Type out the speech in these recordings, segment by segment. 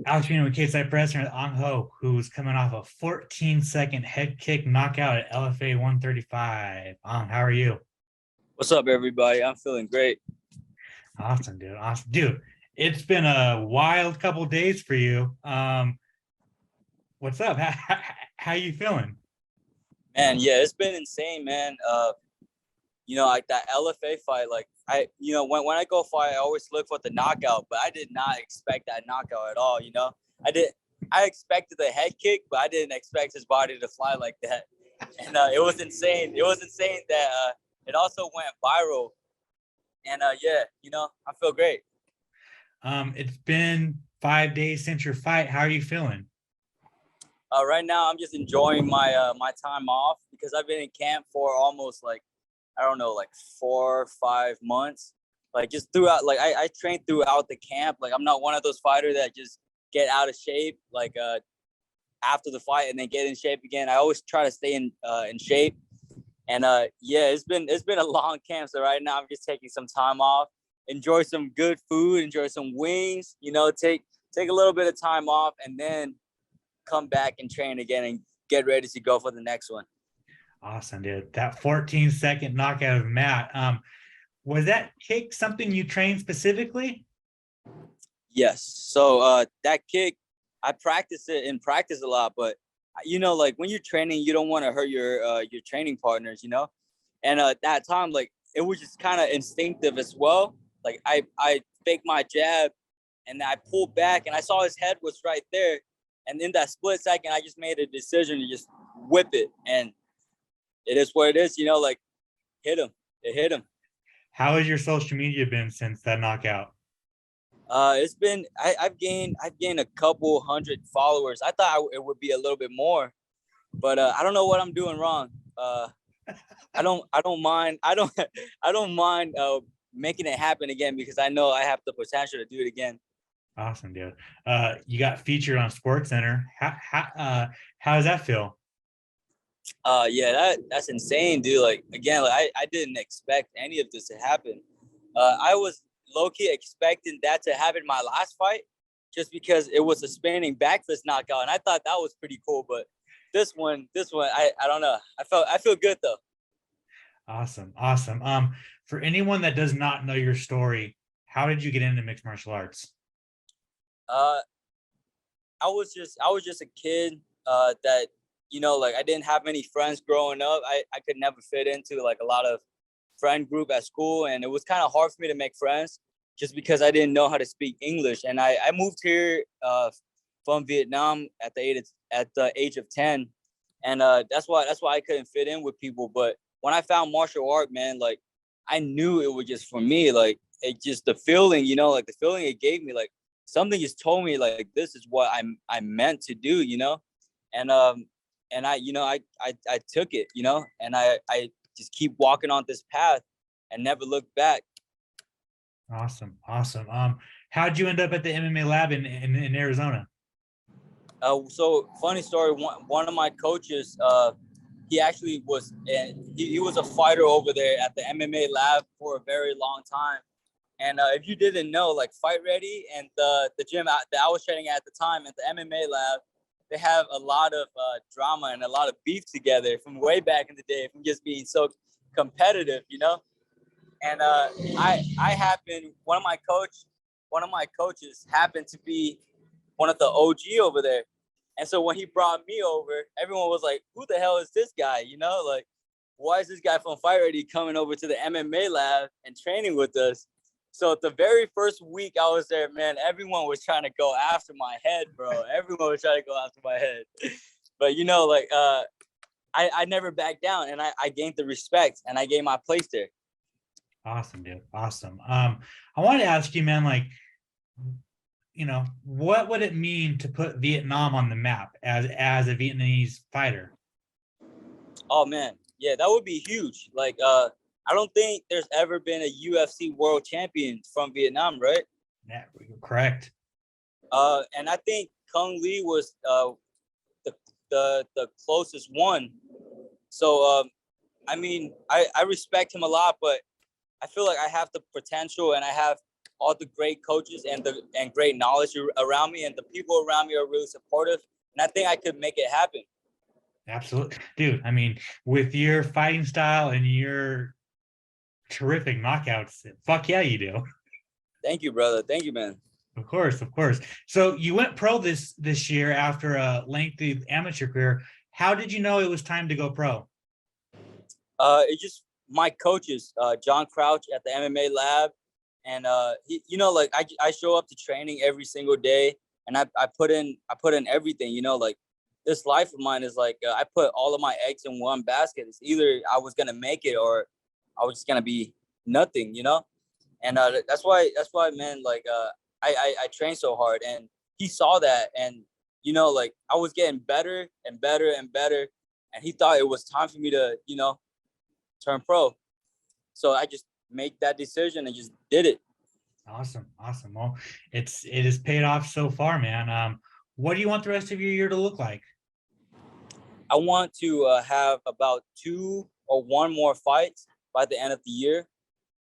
Alex with Cageside Press and Ang Ho, who's coming off a 14-second head kick knockout at LFA 135. How are you? What's up, everybody? I'm feeling great. Awesome, dude. Awesome, dude. It's been a wild couple days for you. What's up? How you feeling? Man, yeah, it's been insane, man. Like that LFA fight, like when I go fight, I always look for the knockout, but I did not expect that knockout at all. I expected the head kick, but I didn't expect his body to fly like that. And it was insane. It was insane that it also went viral. And I feel great. It's been 5 days since your fight. How are you feeling? Right now, I'm just enjoying my time off because I've been in camp for almost like 4 or 5 months. Like just throughout, like I train throughout the camp. Like I'm not one of those fighters that just get out of shape after the fight and then get in shape again. I always try to stay in shape. And it's been a long camp. So right now I'm just taking some time off, enjoy some good food, enjoy some wings. Take a little bit of time off, and then come back and train again and get ready to go for the next one. Awesome, dude. That 14-second knockout of Matt. Was that kick something you trained specifically? Yes. So that kick, I practice it in practice a lot, but like when you're training, you don't want to hurt your training partners, And that time, like it was just kind of instinctive as well. Like I faked my jab, and I pulled back, and I saw his head was right there. And in that split second, I just made a decision to just whip it, and it is what it is, like hit him. It hit him. How has your social media been since that knockout? It's been I've gained a couple hundred followers. I thought it would be a little bit more, but I don't know what I'm doing wrong. I don't mind I don't mind making it happen again because I know I have the potential to do it again. Awesome, dude. You got featured on SportsCenter. How does that feel? That's insane, dude. Like again, like I didn't expect any of this to happen. I was low-key expecting that to happen in my last fight just because it was a spinning back fist knockout, and I thought that was pretty cool. But this one, I don't know. I feel good though. Awesome. For anyone that does not know your story, how did you get into mixed martial arts? I was just a kid that like I didn't have many friends growing up. I could never fit into like a lot of friend group at school, and it was kind of hard for me to make friends just because I didn't know how to speak English. And I moved here from Vietnam at the age of 10, and that's why I couldn't fit in with people. But when I found martial art, man, like I knew it was just for me. Like it just the feeling, like the feeling it gave me, like something just told me like this is what I'm meant to do, and I took it, and I just keep walking on this path and never look back. Awesome. How'd you end up at the MMA Lab in Arizona? So funny story. One of my coaches, he actually was, he was a fighter over there at the MMA Lab for a very long time. And if you didn't know, like Fight Ready and the gym that I was training at the time at the MMA Lab, they have a lot of drama and a lot of beef together from way back in the day, from just being so competitive, And one of my coaches happened to be one of the OG over there. And so when he brought me over, everyone was like, who the hell is this guy? Like, why is this guy from Fight Ready coming over to the MMA Lab and training with us? So the very first week I was there, man, everyone was trying to go after my head, bro. Everyone was trying to go after my head. But, I never backed down, and I gained the respect, and I gained my place there. Awesome, dude. Awesome. I wanted to ask you, man, like, what would it mean to put Vietnam on the map as a Vietnamese fighter? Oh, man. Yeah, that would be huge. Like, I don't think there's ever been a UFC world champion from Vietnam, right? Yeah, correct. And I think Kung Lee was the closest one. So, I mean, I respect him a lot, but I feel like I have the potential and I have all the great coaches and great knowledge around me, and the people around me are really supportive. And I think I could make it happen. Absolutely, dude. I mean, with your fighting style and your terrific knockouts, fuck yeah, you do. Thank you, brother. Thank you, man. Of course, of course. So you went pro this year after a lengthy amateur career. How did you know it was time to go pro? It's just my coaches, John Crouch at the MMA Lab, and like I show up to training every single day, and I put in everything. You know, like this life of mine is like I put all of my eggs in one basket. It's either I was gonna make it or I was just gonna be nothing. You know, and that's why, man. Like I trained so hard, and he saw that, and like I was getting better and better and better, and he thought it was time for me to turn pro. So I just made that decision and just did it. Awesome. Well, it has paid off so far, man. What do you want the rest of your year to look like? I want to have about 2 or 1 more fights by the end of the year,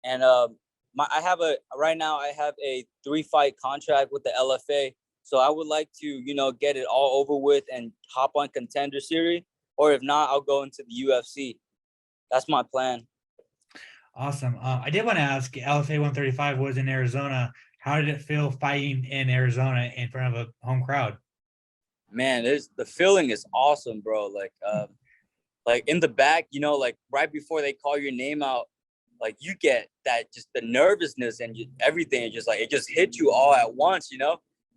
and right now I have a 3-fight contract with the LFA. So I would like to get it all over with and hop on Contender Series, or if not, I'll go into the UFC. That's my plan. Awesome. I did want to ask, LFA 135 was in Arizona. How did it feel fighting in Arizona in front of a home crowd? Man, the feeling is awesome, bro. Like in the back, like right before they call your name out, like you get that, just the nervousness and everything. It just hit you all at once, and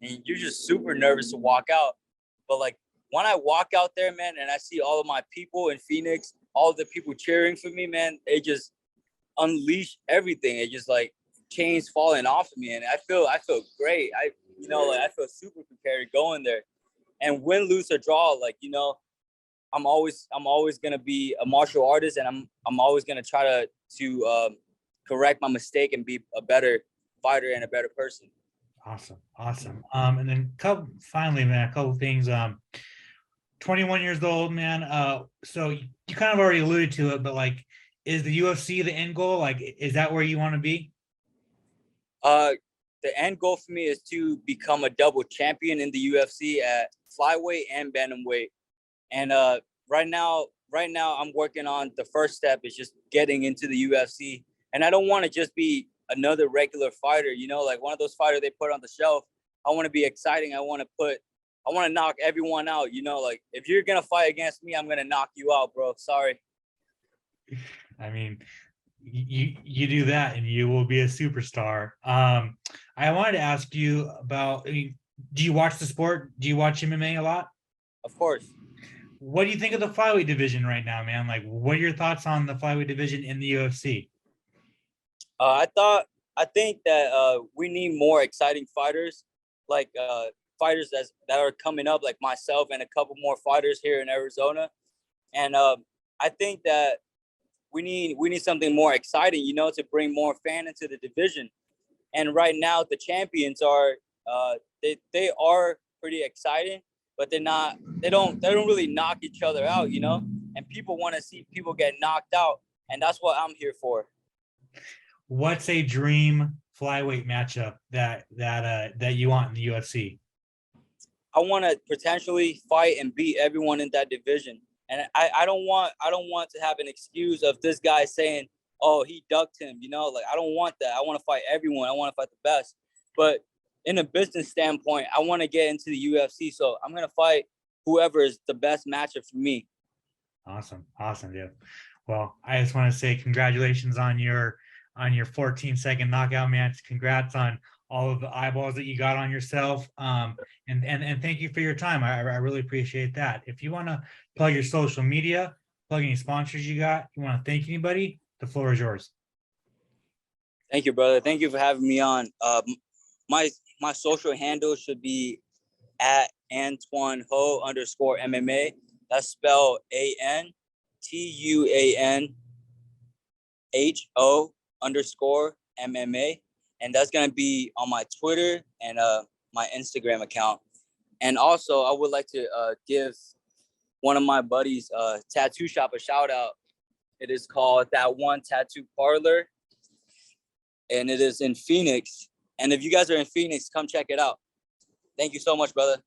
you're just super nervous to walk out. But like when I walk out there, man, and I see all of my people in Phoenix, all the people cheering for me, man, it just unleash everything. It just like chains falling off of me, and I feel great. I feel super prepared going there, and win, lose or draw, like I'm always gonna be a martial artist, and I'm always gonna try to correct my mistake and be a better fighter and a better person. Awesome. And then finally, man, a couple of things. 21 years old, man. So you kind of already alluded to it, but like, is the UFC the end goal? Like, is that where you want to be? The end goal for me is to become a double champion in the UFC at flyweight and bantamweight. And right now I'm working on the first step is just getting into the UFC. And I don't want to just be another regular fighter, like one of those fighters they put on the shelf. I want to be exciting. I want to knock everyone out, like if you're going to fight against me, I'm going to knock you out, bro. Sorry. I mean, you do that and you will be a superstar. I wanted to ask you about, do you watch the sport? Do you watch MMA a lot? Of course. What do you think of the flyweight division right now, man? Like, what are your thoughts on the flyweight division in the UFC? I think that we need more exciting fighters, like fighters that are coming up, like myself and a couple more fighters here in Arizona. And I think that we need something more exciting, to bring more fan into the division. And right now the champions are they are pretty exciting, but they don't really knock each other out, and people want to see people get knocked out, and that's what I'm here for. What's a dream flyweight matchup that you want in the UFC? I want to potentially fight and beat everyone in that division. And I don't want to have an excuse of this guy saying, oh, he ducked him, like I don't want that. I want to fight everyone. I want to fight the best. But in a business standpoint, I want to get into the UFC. So I'm going to fight whoever is the best matchup for me. Awesome, dude. Well, I just want to say congratulations on your 14-second knockout match. Congrats on all of the eyeballs that you got on yourself. And thank you for your time. I really appreciate that. If you want to plug your social media, plug any sponsors you got, you want to thank anybody, the floor is yours. Thank you, brother. Thank you for having me on. My social handle should be at Antoine Ho _MMA. That's spelled ANTUANHO_MMA. And that's going to be on my Twitter and my Instagram account. And also, I would like to give one of my buddies' tattoo shop a shout out. It is called That One Tattoo Parlor, and it is in Phoenix. And if you guys are in Phoenix, come check it out. Thank you so much, brother.